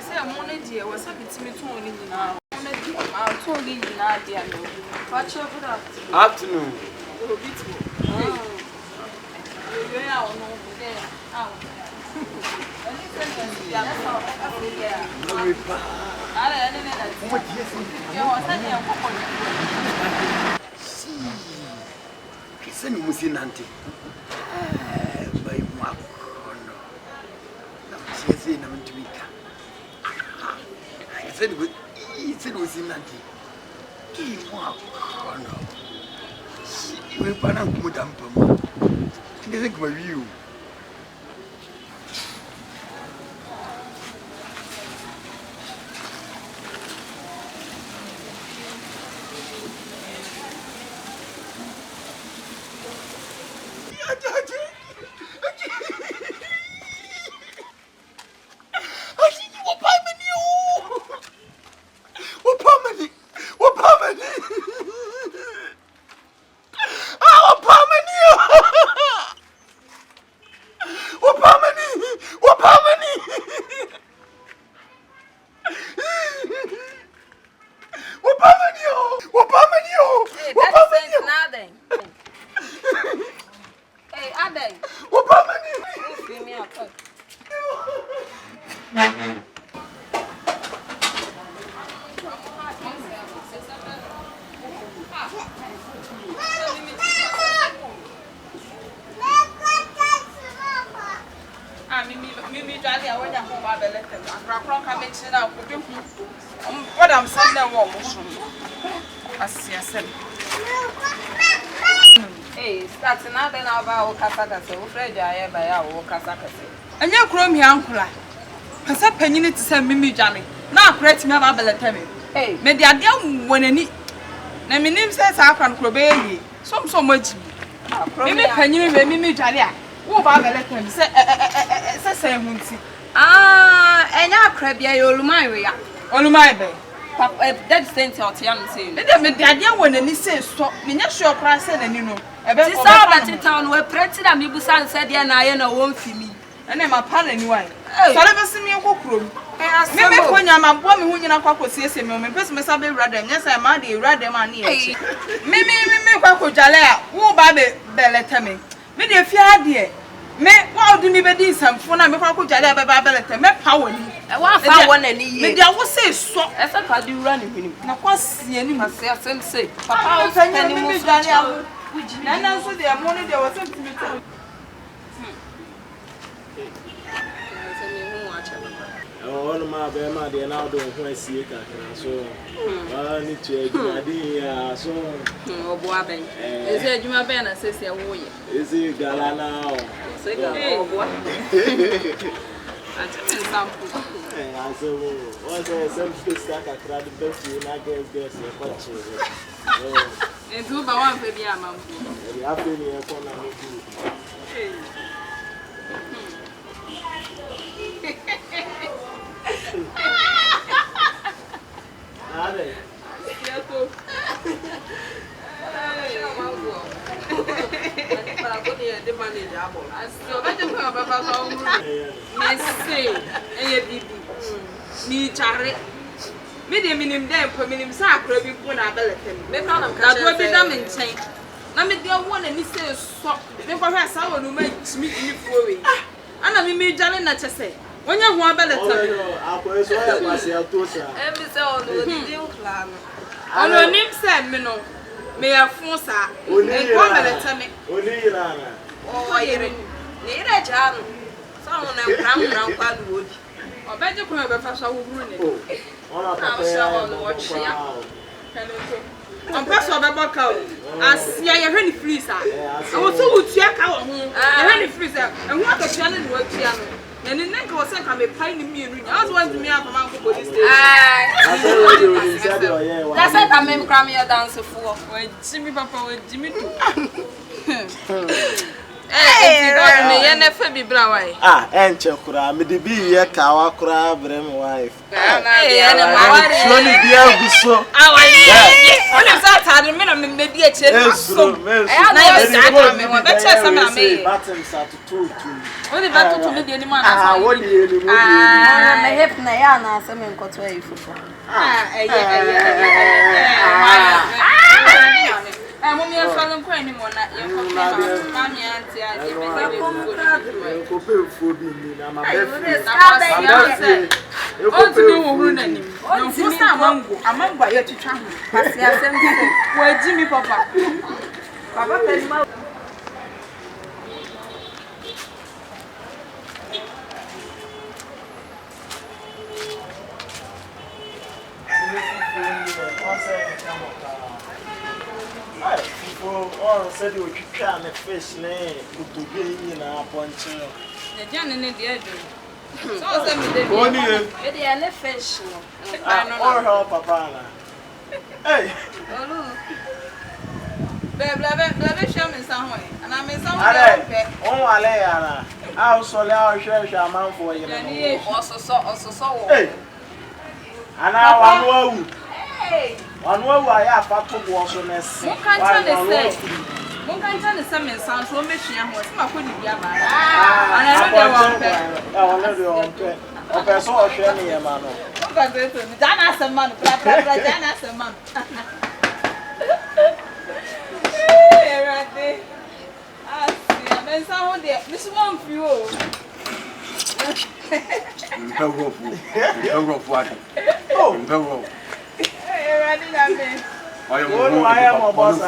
say I'm on a dear was a bit to me tony now. I'm totally not dear. Watch over that afternoon. You Send Musi Nanti. By Mark. She said, I'm to meet her. I said, it's Musi Nanti. Give Mark. She will pan up Madame Poma. They think my view. What I'm saying, hey, starting now then about Casacas, Fred, I am by our Casacas. And you chrome here, uncle. Pass up penny to send Mimi Johnny. Now, create me about Bellatemi. Hey, maybe I don't want any. Name says I can crobby. So much. Maybe penny, Mimi Johnny. Who about Bellatemi? Say, and ya crab ya Olumaria. Olumabe. Papa, that's sent out young saying. Let me the idea when any says stop. Minya sure price and you know. About the town where President Mibusan said, yeah, I won't see me. And I'm a pal anyway. So never see me a cook room. Maybe when I'm a woman who you know, Quaco says him, and Christmas I'll be rather. Yes, I'm mad, rather money. Maybe Quaco Jalea, who Baby Bellatemi. Maybe if you had dear. Me, wow, do me be some phone. I'm a coach. I have a babble. Me power. I want to one any year. Maybe I will say so. As I can do running with him. Now, what's the enemy? I say, Papa, I'll send you Daniel. And also, they are money. There was something to tell. Oh, my baby, they are now doing when I see it. So, I need to idea. So, oh, Boabin. Is it Juma Ben? I says, is it Galana? I said, what's a self stack? I tried the best you not guess your country. And two by one baby, I'm happy here for now. Me charity. Medium them for minimum sacred before I bellet him. Maybe I'm going to be dumb in chain. Now, me dear one and he says, stop. Never has someone who makes me in and I mean, Johnny, not to say. When you want bellet, I'll put it on myself to say. Every so new plan. I know him said, Mino. May I force her? Only one bellet me. Only Rana. Oh, you're a jam. Someone I'm round wood. I bet you come over for some room. I'm watch here. I'm pressed over Bacco. I see I heard the freezer. I was so check out. I heard the freezer. And what a challenge work here. And the neck was sent a pine in me. I was wanting me up among police. That's it. I made cram your dance for Jimmy Papa with Jimmy too. Hey, you never be brown. Ah, and Chokura, me the be ye kawa kura brem wife. Slowly be a so. What is that? I don't maybe a chair. So, I have never done. Buttons are to 2. What the battle to me the man? What do you mean? My hip na ya na asem nkoto ayi fufu. Mommy is falling quite anymore. Mammy, auntie, said you would try the fish name to be in a punch. The Johnny, dear. So, they are fish. Or her papa. Hey, Baby, show me some way, and I mean, some way. Oh, Alea, I'll sell our share shaman for you. Also, hey, and now I'm one way I have to wash on this. What can't tell the same sound so much. I was my good. And I know they were okay, so I'll share me a man. Dana some man, Dana some man. Right there. I see, and then someone there. This one for you. I am a boss.